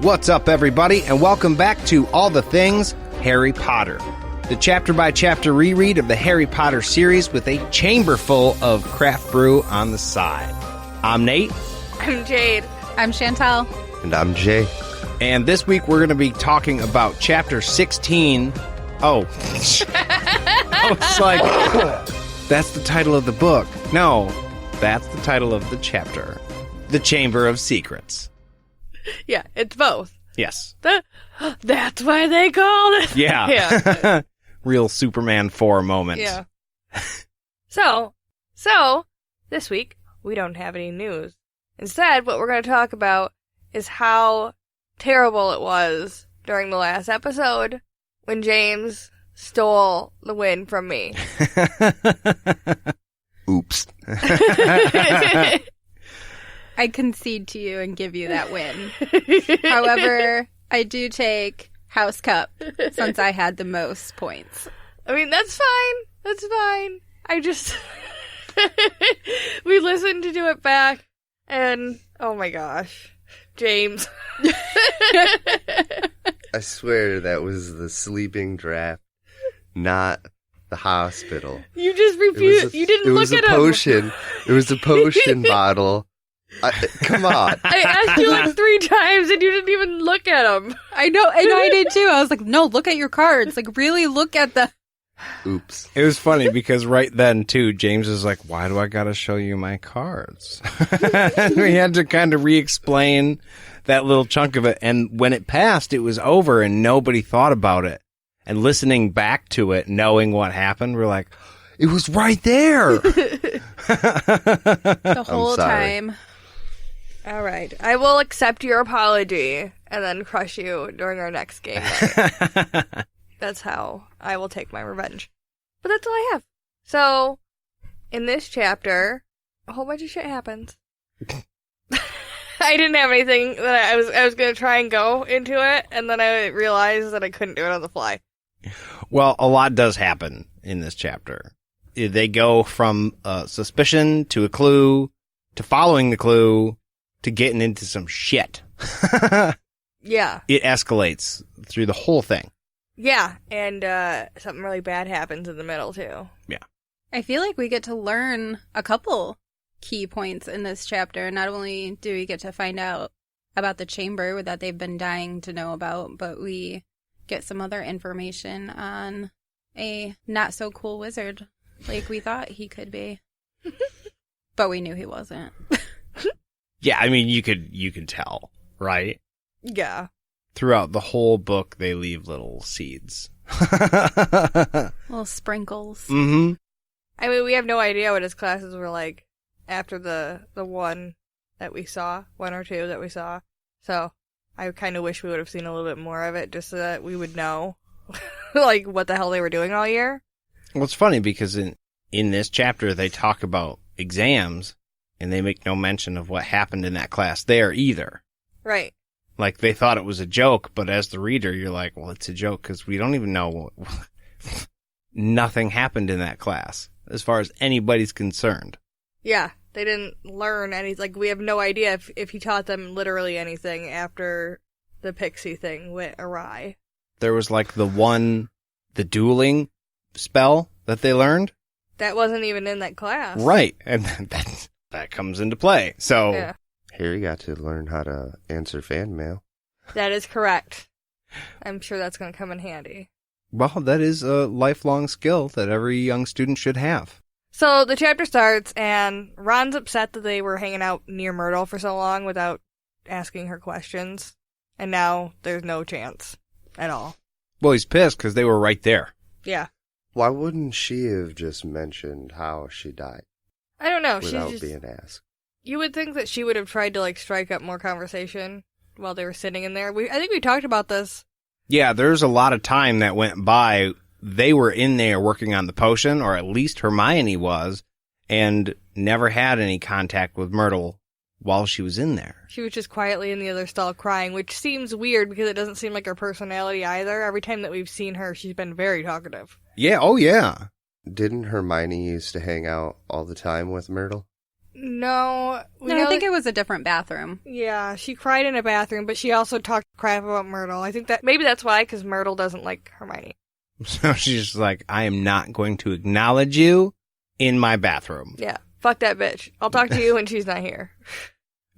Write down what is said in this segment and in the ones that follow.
What's up, everybody, and welcome back to All the Things Harry Potter, the chapter-by-chapter reread of the Harry Potter series with a chamber full of craft brew on the side. I'm Nate. I'm Jade. I'm Chantal. And I'm Jay. And this week we're going to be talking about Chapter 16. Oh. I was like, that's the title of the book. No, that's the title of the chapter. The Chamber of Secrets. Yeah, it's both. Yes. That's why they called it. Yeah. Yeah. Real Superman 4 moment. Yeah. So, this week, we don't have any news. Instead, what we're going to talk about is how terrible it was during the last episode when James stole the win from me. Oops. I concede to you and give you that win. However, I do take House Cup since I had the most points. I mean, that's fine. That's fine. I just... we listened to do it back, and oh my gosh. James. I swear that was the sleeping draft, not the hospital. You just refused. You didn't look at him. It was a potion bottle. Come on. I asked you like 3 times and you didn't even look at him. I know, and I did too. I was like, no, look at your cards. Like, really look at the... Oops. It was funny because right then, too, James is like, why do I gotta show you my cards? We had to kind of re-explain that little chunk of it. And when it passed, it was over and nobody thought about it. And listening back to it, knowing what happened, we're like, it was right there. The whole time. All right. I will accept your apology and then crush you during our next game night. That's how I will take my revenge. But that's all I have. So, in this chapter, a whole bunch of shit happens. I didn't have anything that I was going to try and go into it, and then I realized that I couldn't do it on the fly. Well, a lot does happen in this chapter. They go from a suspicion to a clue to following the clue to getting into some shit. Yeah. It escalates through the whole thing. Yeah, and something really bad happens in the middle, too. Yeah. I feel like we get to learn a couple key points in this chapter. Not only do we get to find out about the chamber that they've been dying to know about, but we get some other information on a not-so-cool wizard like we thought he could be. But we knew he wasn't. Yeah, I mean, you could tell, right? Yeah. Throughout the whole book, they leave little seeds. Little sprinkles. Mm-hmm. I mean, we have no idea what his classes were like after the one that we saw, 1 or 2 that we saw. So, I kind of wish we would have seen a little bit more of it just so that we would know, like, what the hell they were doing all year. Well, it's funny because in this chapter, they talk about exams, and they make no mention of what happened in that class there either. Right. Like, they thought it was a joke, but as the reader, you're like, well, it's a joke because we don't even know. Nothing happened in that class as far as anybody's concerned. Yeah, they didn't learn anything. Like, we have no idea if he taught them literally anything after the pixie thing went awry. There was like the dueling spell that they learned. That wasn't even in that class. Right, and that comes into play. So Yeah. Harry got to learn how to answer fan mail. That is correct. I'm sure that's going to come in handy. Well, that is a lifelong skill that every young student should have. So the chapter starts, and Ron's upset that they were hanging out near Myrtle for so long without asking her questions. And now there's no chance at all. Well, he's pissed because they were right there. Yeah. Why wouldn't she have just mentioned how she died I don't know. without She's just... being asked? You would think that she would have tried to, like, strike up more conversation while they were sitting in there. I think we talked about this. Yeah, there's a lot of time that went by. They were in there working on the potion, or at least Hermione was, and never had any contact with Myrtle while she was in there. She was just quietly in the other stall crying, which seems weird because it doesn't seem like her personality either. Every time that we've seen her, she's been very talkative. Yeah, oh yeah. Didn't Hermione used to hang out all the time with Myrtle? No. No, I think it was a different bathroom. Yeah, she cried in a bathroom, but she also talked crap about Myrtle. I think that maybe that's why, because Myrtle doesn't like Hermione. So she's just like, I am not going to acknowledge you in my bathroom. Yeah, fuck that bitch. I'll talk to you when she's not here.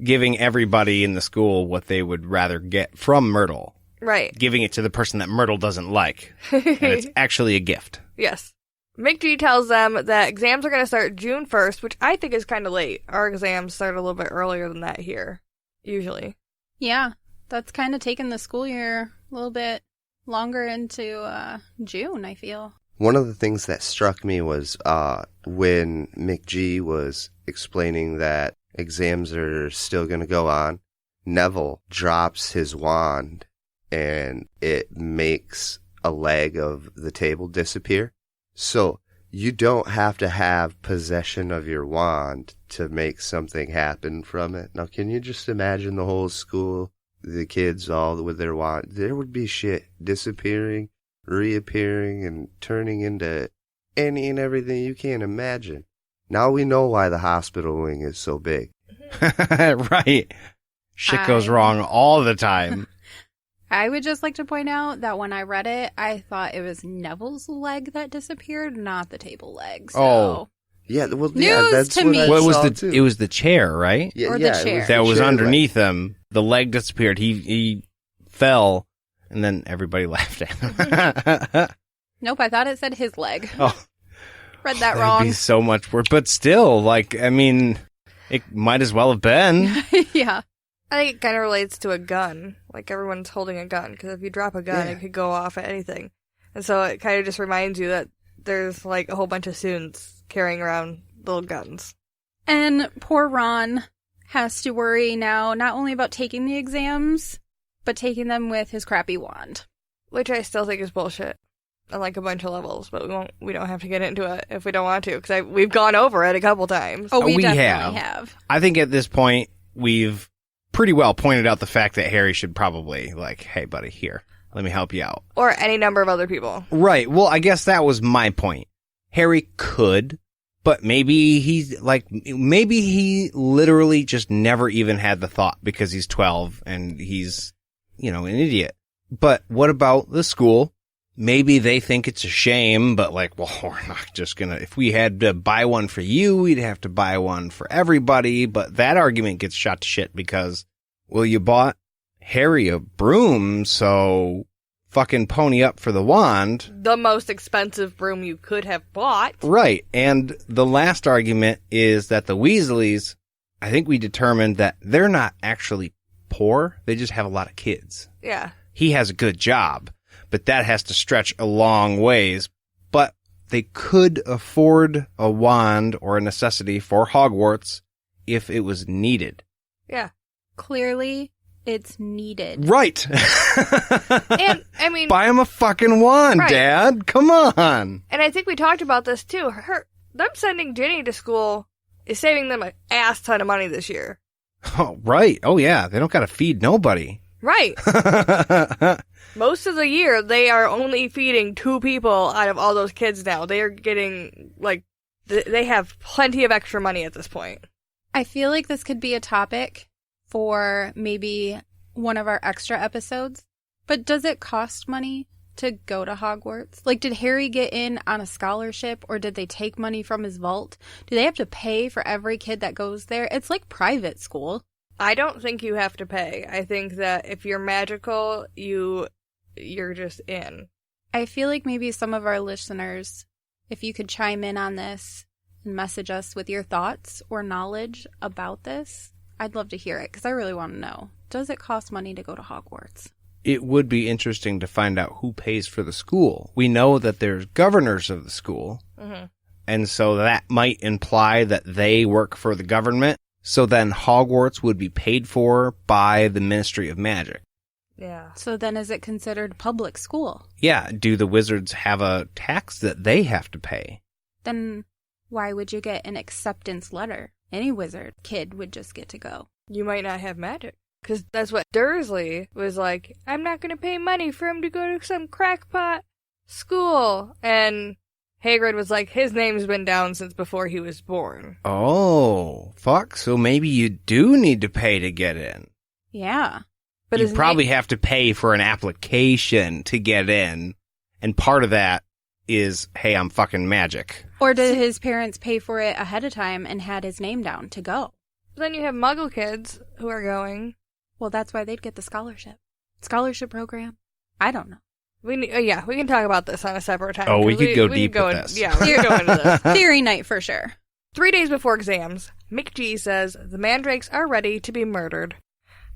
Giving everybody in the school what they would rather get from Myrtle. Right. Giving it to the person that Myrtle doesn't like. And it's actually a gift. Yes. McG tells them that exams are going to start June 1st, which I think is kind of late. Our exams start a little bit earlier than that here, usually. Yeah, that's kind of taken the school year a little bit longer into June, I feel. One of the things that struck me was when McG was explaining that exams are still going to go on, Neville drops his wand and it makes a leg of the table disappear. So you don't have to have possession of your wand to make something happen from it. Now, can you just imagine the whole school, the kids all with their wand? There would be shit disappearing, reappearing, and turning into any and everything you can't imagine. Now we know why the hospital wing is so big. Right. Shit goes wrong all the time. I would just like to point out that when I read it, I thought it was Neville's leg that disappeared, not the table leg. So. Oh. Yeah, well, News yeah, that's to what me. I Well, saw, it too. was the chair, right? Yeah, or the yeah, it chair. the That was chair underneath leg. him. The leg disappeared. He fell, and then everybody laughed at him. Nope, I thought it said his leg. Oh, Read that that'd wrong. be so much worse. But still, like, I mean, it might as well have been. Yeah. I think it kind of relates to a gun. Like, everyone's holding a gun, because if you drop a gun, Yeah. it could go off at anything. And so it kind of just reminds you that there's, like, a whole bunch of students carrying around little guns. And poor Ron has to worry now not only about taking the exams, but taking them with his crappy wand. Which I still think is bullshit. On, like, a bunch of levels, but we don't have to get into it if we don't want to, because we've gone over it a couple times. Oh, we We definitely have. have. I think at this point, we've pretty well pointed out the fact that Harry should probably, like, hey, buddy, here, let me help you out. Or any number of other people. Right. Well, I guess that was my point. Harry could, but maybe he literally just never even had the thought because he's 12 and he's, an idiot. But what about the school? Maybe they think it's a shame, but like, well, we're not just gonna, if we had to buy one for you, we'd have to buy one for everybody. But that argument gets shot to shit because, well, you bought Harry a broom, so fucking pony up for the wand. The most expensive broom you could have bought. Right. And the last argument is that the Weasleys, I think we determined that they're not actually poor. They just have a lot of kids. Yeah. He has a good job, but that has to stretch a long ways. But they could afford a wand or a necessity for Hogwarts if it was needed. Yeah. Clearly, it's needed. Right. And, I mean, Buy him a fucking wand, Right. Dad. Come on. and I think we talked about this too. Them sending Ginny to school is saving them an ass ton of money this year. Oh, right. Oh, yeah. They don't got to feed nobody. Right. Most of the year, they are only feeding 2 people out of all those kids now. They are getting, like, they have plenty of extra money at this point. I feel like this could be a topic for maybe one of our extra episodes. But does it cost money to go to Hogwarts? Like, did Harry get in on a scholarship, or did they take money from his vault? Do they have to pay for every kid that goes there? It's like private school. I don't think you have to pay. I think that if you're magical, you're just in. I feel like maybe some of our listeners, if you could chime in on this and message us with your thoughts or knowledge about this, I'd love to hear it because I really want to know. Does it cost money to go to Hogwarts? It would be interesting to find out who pays for the school. We know that there's governors of the school, and so that might imply that they work for the government. So then Hogwarts would be paid for by the Ministry of Magic. Yeah. So then is it considered public school? Yeah, do the wizards have a tax that they have to pay? Then why would you get an acceptance letter? Any wizard kid would just get to go. You might not have magic. Because that's what Dursley was like, I'm not going to pay money for him to go to some crackpot school. And Hagrid was like, his name's been down since before he was born. Oh, fuck. So maybe you do need to pay to get in. Yeah. But You his probably name- have to pay for an application to get in. And part of that is, hey, I'm fucking magic. Or did his parents pay for it ahead of time and had his name down to go? Then you have Muggle kids who are going. Well, that's why they'd get the scholarship. Scholarship program? I don't know. We can talk about this on a separate time. Oh, we 'cause could go deep go with in- this. Yeah, we can go into this. Theory night for sure. 3 days before exams, McG says the mandrakes are ready to be murdered,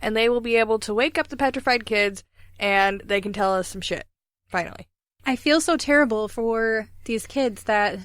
and they will be able to wake up the petrified kids, and they can tell us some shit. Finally. I feel so terrible for these kids that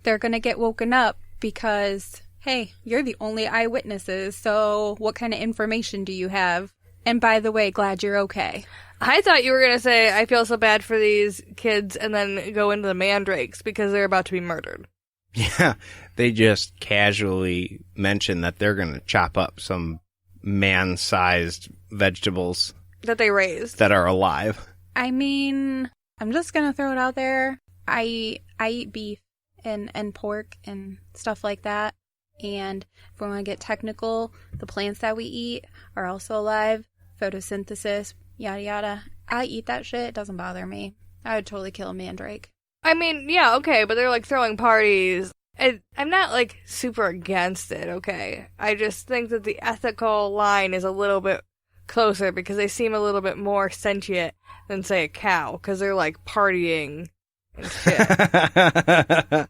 they're going to get woken up because, hey, you're the only eyewitnesses, so what kind of information do you have? And by the way, glad you're okay. I thought you were going to say, I feel so bad for these kids, and then go into the mandrakes because they're about to be murdered. Yeah, they just casually mention that they're going to chop up some man-sized vegetables That they raised. that are alive. I mean, I'm just going to throw it out there. I eat beef and pork and stuff like that. And if we want to get technical, the plants that we eat are also alive. Photosynthesis, yada yada. I eat that shit. It doesn't bother me. I would totally kill a mandrake. I mean, yeah, okay, but they're like throwing parties. I'm not like super against it, okay? I just think that the ethical line is a little bit closer because they seem a little bit more sentient than, say, a cow because they're like partying and shit.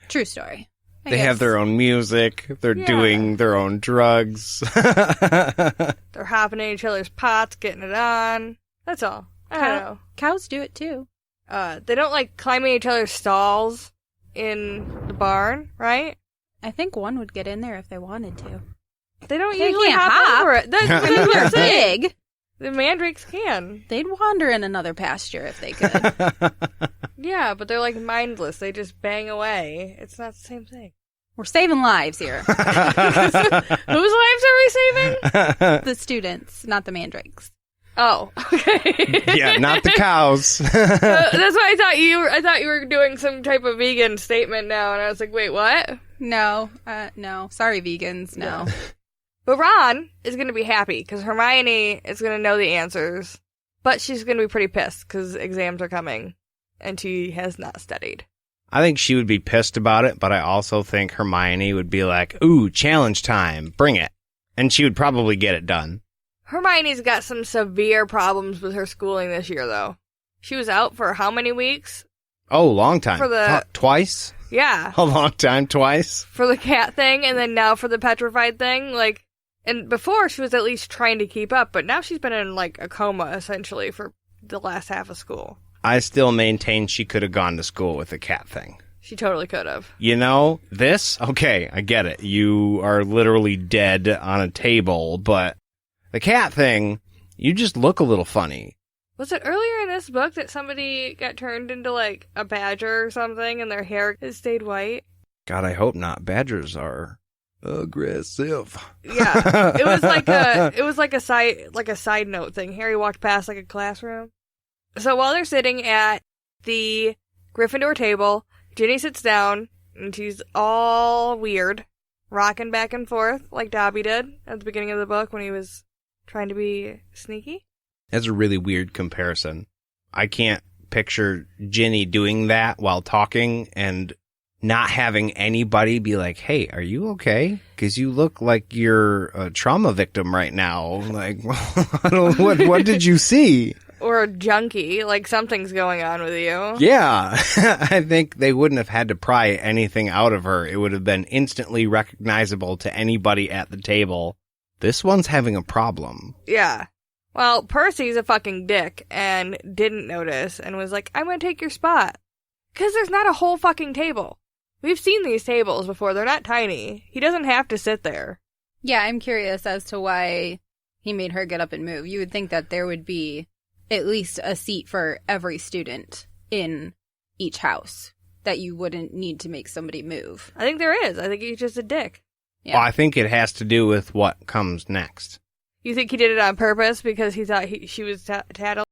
True story. They have their own music. They're Yeah. doing their own drugs. They're hopping in each other's pots, getting it on. That's all. I don't know. Cows do it too. They don't like climb in each other's stalls in the barn, right? I think one would get in there if they wanted to. They don't They usually can't hop hop. over it. That's I mean, what they're I'm saying. big. The mandrakes can. They'd wander in another pasture if they could. Yeah, but they're like mindless. They just bang away. It's not the same thing. We're saving lives here. Whose lives are we saving? The students, not the mandrakes. Oh, okay. Yeah, not the cows. That's why I thought you were doing some type of vegan statement now, and I was like, wait, what? No. Sorry, vegans. No. But Ron is going to be happy because Hermione is going to know the answers, but she's going to be pretty pissed because exams are coming, and she has not studied. I think she would be pissed about it, but I also think Hermione would be like, ooh, challenge time, bring it. And she would probably get it done. Hermione's got some severe problems with her schooling this year, though. She was out for how many weeks? Oh, long time. For the- Twice? Yeah. A long time, twice? For the cat thing, and then now for the petrified thing. Like, and before she was at least trying to keep up, but now she's been in, like, a coma, essentially, for the last half of school. I still maintain she could have gone to school with the cat thing. She totally could have. You know, this? Okay, I get it. You are literally dead on a table, but the cat thing, you just look a little funny. Was it earlier in this book that somebody got turned into, like, a badger or something, and their hair has stayed white? God, I hope not. Badgers are aggressive. Yeah. It was like a side note thing. Harry walked past, like, a classroom. So while they're sitting at the Gryffindor table, Ginny sits down, and she's all weird, rocking back and forth like Dobby did at the beginning of the book when he was trying to be sneaky. That's a really weird comparison. I can't picture Ginny doing that while talking and not having anybody be like, hey, are you okay? Because you look like you're a trauma victim right now. Like, what did you see? Or a junkie, like something's going on with you. Yeah, I think they wouldn't have had to pry anything out of her. It would have been instantly recognizable to anybody at the table. This one's having a problem. Yeah. Well, Percy's a fucking dick and didn't notice and was like, I'm gonna take your spot. Because there's not a whole fucking table. We've seen these tables before. They're not tiny. He doesn't have to sit there. Yeah, I'm curious as to why he made her get up and move. You would think that there would be at least a seat for every student in each house, that you wouldn't need to make somebody move. I think there is. I think he's just a dick. Yeah. Well, I think it has to do with what comes next. You think he did it on purpose because he thought she was tattled?